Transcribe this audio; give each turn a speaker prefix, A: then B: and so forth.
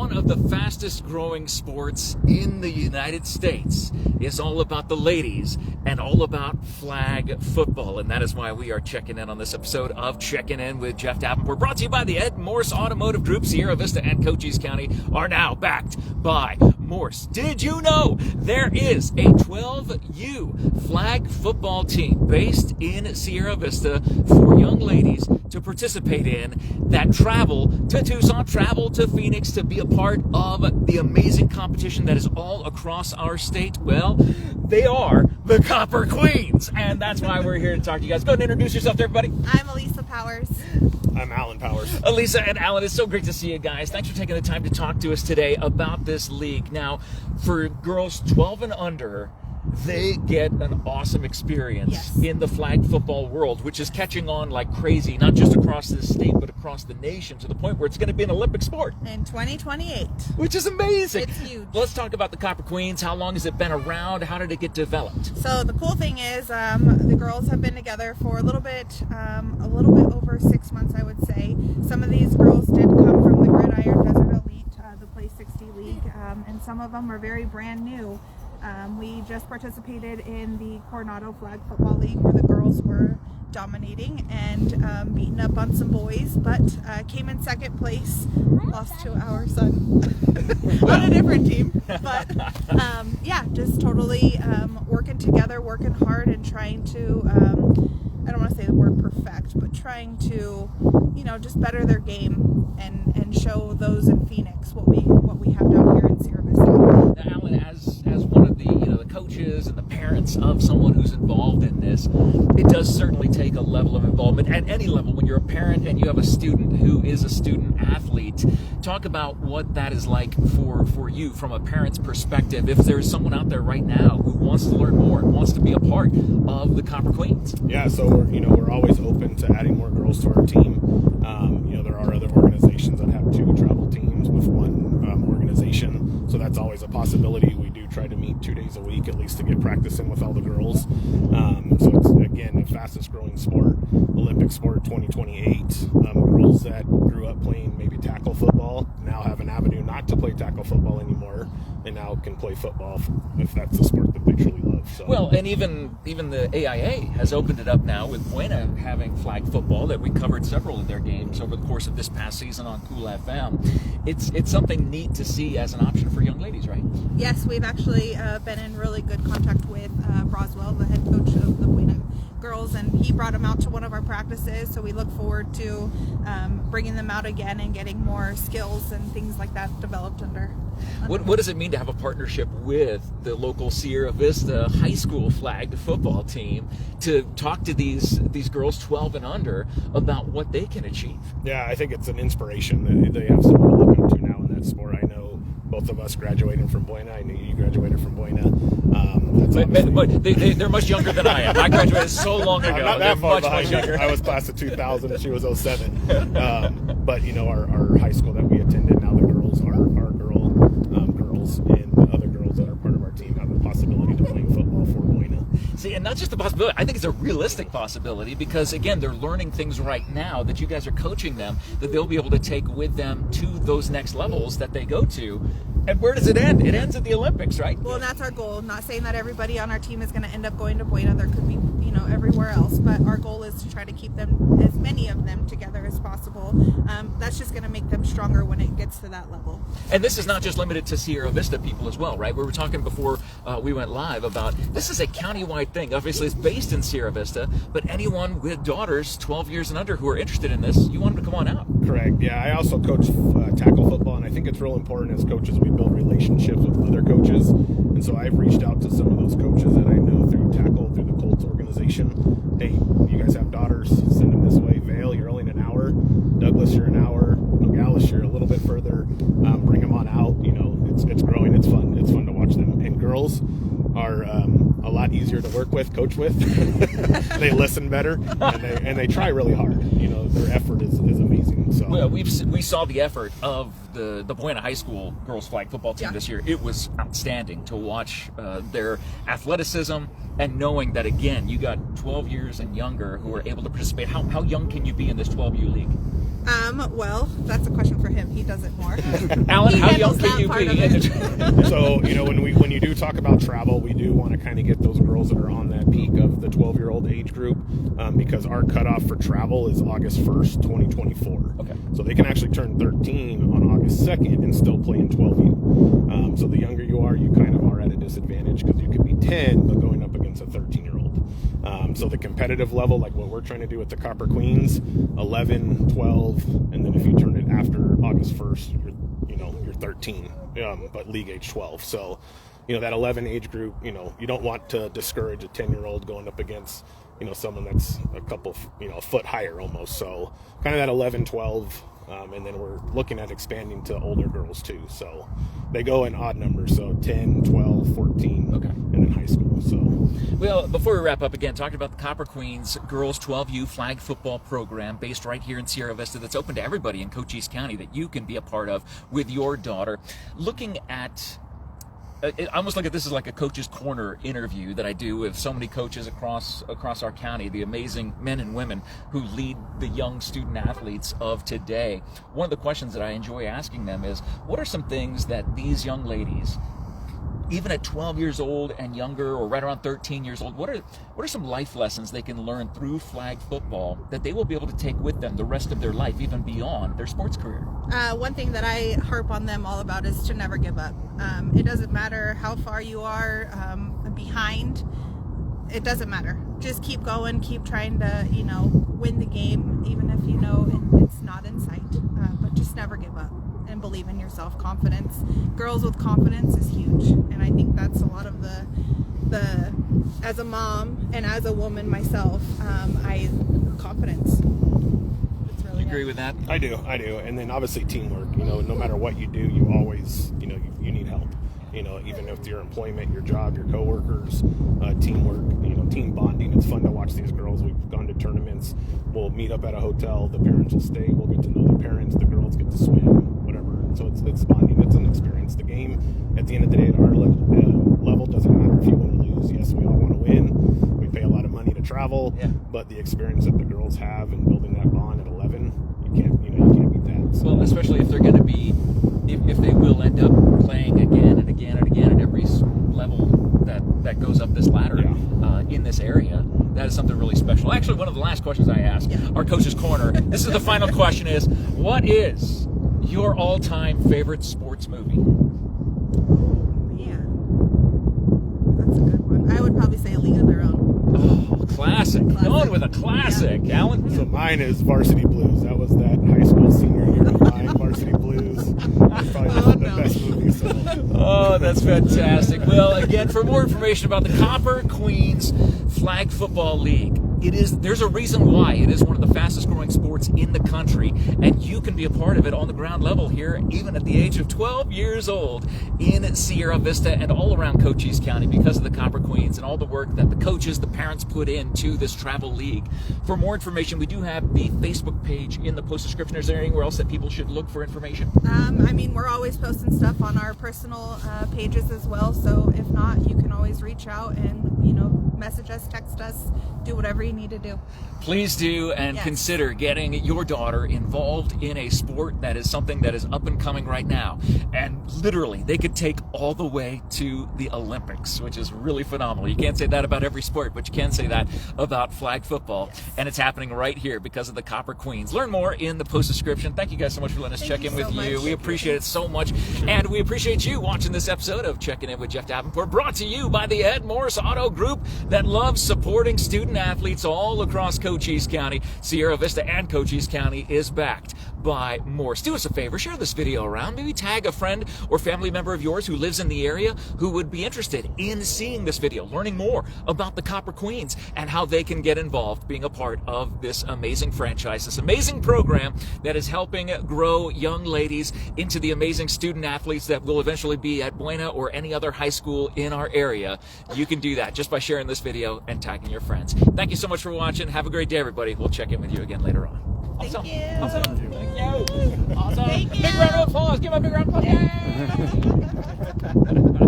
A: one of the fastest growing sports in the United States is all about the ladies and all about flag football. And that is why we are checking in on this episode of Checking In with Jeff Davenport, brought to you by the Ed Morse Automotive Group. Sierra Vista and Cochise County are now backed by Morse. Did you know there is a 12U flag football team based in Sierra Vista for young ladies to participate in, that travel to Tucson, travel to Phoenix to be a part of the amazing competition that is all across our state? Well, they are the Copper Queens, and that's why we're here to talk to you guys. Go ahead and introduce yourself to everybody.
B: I'm Elisa Powers.
C: I'm Alan Powers.
A: Elisa and Alan, it's so great to see you guys. Thanks for taking the time to talk to us today about this league. Now, for girls 12 and under, they get an awesome experience in the flag football world, which is catching on like crazy, not just across this state, but across the nation, to the point where it's going to be an Olympic sport.
B: In 2028.
A: Which is amazing.
B: It's huge.
A: Let's talk about the Copper Queens. How long has it been around? How did it get developed?
B: So the cool thing is the girls have been together for a little bit over 6 months, I would say. Some of these girls did come from the Gridiron Desert Elite, the Play 60 League, and some of them are very brand new. We just participated in the Coronado Flag Football League, where the girls were dominating and beating up on some boys, but came in second place, lost to our son on a different team. But yeah, just totally working together, working hard, and trying to, I don't want to say the word perfect, but trying to, just better their game and show those in Phoenix what we have down here in Sierra Vista.
A: Now, Alan, as one of the the coaches and the parents of someone who's involved in this, it does certainly take a level of involvement at any level. When you're a parent and you have a student who is a student athlete, talk about what that is like for you from a parent's perspective. If there's someone out there right now who wants to learn more and wants to be a part of the Copper Queens.
C: Yeah, so we're always open to adding more girls to our team. There are other organizations that have 2 travel teams with 1 organization, so that's always a possibility. We do try to meet 2 days a week at least to get practice in with all the girls. So it's, again, the fastest growing sport, Olympic sport 2028. Girls that grew up playing maybe tackle football now have an avenue not to play tackle football anymore, and now can play football if that's the sport that they truly love. So.
A: Well, and even the AIA has opened it up now with Buena having flag football, that we covered several of their games over the course of this past season on Cool FM. It's something neat to see as an option for young ladies, right?
B: Yes, we've actually been in really good contact with Roswell, the head coach of the Buena girls, and he brought them out to one of our practices, so we look forward to bringing them out again and getting more skills and things like that developed under.
A: What does it mean to have a partnership with the local Sierra Vista high school flag football team to talk to these girls 12 and under about what they can achieve?
C: Yeah, I think it's an inspiration. They have someone to look up to now in that sport. I know both of us graduated from Buena. I knew you graduated from Buena.
A: But they're much younger than I am. I graduated so long ago.
C: I'm not that far behind.
A: Much younger.
C: I was class of 2000 and she was 07. But our high school that we attended, now the girls are girls, and the other girls that are part of our team have the possibility to play football for Buena.
A: See, and not just a possibility. I think it's a realistic possibility because, again, they're learning things right now that you guys are coaching them that they'll be able to take with them to those next levels that they go to. And where does it end? It ends at the Olympics, right?
B: Well, and that's our goal. I'm not saying that everybody on our team is going to end up going to Buena. There could be, everywhere else. But our goal is to try to keep them, as many of them, together as possible. That's just going to make them stronger when it gets to that level.
A: And this is not just limited to Sierra Vista people as well, right? We were talking before we went live about this is a countywide thing. Obviously, it's based in Sierra Vista, but anyone with daughters 12 years and under who are interested in this, you want them to come on out.
C: Correct. Yeah, I also coach tackle football, and I think it's real important as coaches we build relationships with other coaches. And so I've reached out to some of those coaches that I know through tackle, through the Colts organization. Hey, you guys have daughters, send them this way. Vale, you're only an hour. Douglas, you're an hour. Nogales, you're a little bit further. Bring them on out. It's growing. It's fun. It's fun to watch them. And girls are a lot easier to work with, coach with. They listen better, and they try really hard. Their effort is amazing. So
A: well, we saw the effort of the Buena High School girls flag football team this year. It was outstanding to watch their athleticism and knowing that, again, you got 12 years and younger who are able to participate. How young can you be in this 12U league?
B: Well, that's a question for him. He does it more.
A: Alan, how young
B: handles
A: can
B: that
A: you
B: part
A: be?
B: of it.
C: So, when you do talk about travel, we do want to kind of get those girls that are on that peak of the 12-year-old age group, because our cutoff for travel is August 1st, 2024.
A: Okay.
C: So they can actually turn 13 on August 2nd and still play in 12U. So the younger you are, you kind of are at a disadvantage because you could be 10, but going up against a 13-year-old. So the competitive level, like what we're trying to do with the Copper Queens, 11, 12, and then if you turn it after August 1st, you're 13, but league age 12. So, that 11 age group, you don't want to discourage a 10-year-old going up against, someone that's a couple, a foot higher almost. So kind of that 11, 12, and then we're looking at expanding to older girls too. So they go in odd numbers, so 10, 12, 14,
A: Okay.
C: and then high school. So,
A: well, before we wrap up, again, talking about the Copper Queens Girls 12U Flag Football Program based right here in Sierra Vista that's open to everybody in Cochise County that you can be a part of with your daughter. Looking at I almost look at this as like a Coach's Corner interview that I do with so many coaches across our county, the amazing men and women who lead the young student athletes of today. One of the questions that I enjoy asking them is, what are some things that these young ladies, even at 12 years old and younger, or right around 13 years old, what are some life lessons they can learn through flag football that they will be able to take with them the rest of their life, even beyond their sports career?
B: One thing that I harp on them all about is to never give up. It doesn't matter how far you are behind. It doesn't matter. Just keep going, keep trying to, win the game, even if it's not in sight. But just never give up and believe in yourself. Confidence. Girls with confidence is huge, and I think that's a lot of the as a mom and as a woman myself, confidence. It's really
A: You agree with that?
C: I do. And then obviously teamwork, no matter what you do, you always, you need help. Even if your employment, your job, your coworkers, teamwork, team bonding. It's fun to watch these girls. We've gone to tournaments. We'll meet up at a hotel. The parents will stay. We'll get to know the parents. The girls get to swim, whatever. So it's bonding. It's an experience. The game, at the end of the day, at our level, doesn't matter if you win or lose. Yes, we all want to win. We pay a lot of money to travel, but the experience that the girls have and building that bond at 11, you can't beat that. So.
A: Well, especially if they're going to be, if they will end up playing again and again and again at every level that goes up this ladder in this area. That is something really special. Actually, one of the last questions I asked our Coach's Corner, this is the final question, is what is your all-time favorite sports movie?
B: Man, that's a good one. I would probably say A League of Their Own.
A: Oh, classic. Going with a classic.
B: Yeah.
A: Alan?
C: So mine is Varsity Blues. That was that high school senior year of mine, Varsity Blues. It's probably the best movie. So.
A: Oh, that's fantastic. Well, again, for more information about the Copper Queens Flag Football League, there's a reason why it is one of the fastest growing sports in the country, and you can be a part of it on the ground level here, even at the age of 12 years old in Sierra Vista and all around Cochise County because of the Copper Queens and all the work that the coaches, the parents put into this travel league. For more information, we do have the Facebook page in the post description. Is there anywhere else that people should look for information?
B: We're always posting stuff on our personal pages as well, so if not, you can always reach out and, message us, text us, do whatever you need to do.
A: Please do, and consider getting your daughter involved in a sport that is something that is up and coming right now. And literally, they could take all the way to the Olympics, which is really phenomenal. You can't say that about every sport, but you can say that about flag football. And it's happening right here because of the Copper Queens. Learn more in the post description. Thank you guys so much for letting us check in with you. We appreciate it so much. And we appreciate you watching this episode of Checking In with Jeff Davenport, brought to you by the Ed Morse Auto Group that loves supporting student athletes all across Cochise County. Sierra Vista and Cochise County is backed by Morse. Do us a favor, share this video around. Maybe tag a friend or family member of yours who lives in the area who would be interested in seeing this video, learning more about the Copper Queens and how they can get involved being a part of this amazing franchise, this amazing program that is helping grow young ladies into the amazing student athletes that will eventually be at Buena or any other high school in our area. You can do that just by sharing this video and tagging your friends. Thank you so much for watching. Have a great day, everybody. We'll check in with you again later on. Awesome.
B: Thank you.
A: Awesome. Thank you. Awesome.
B: Thank you.
A: Big round of applause. Give him a big round of applause. Yay!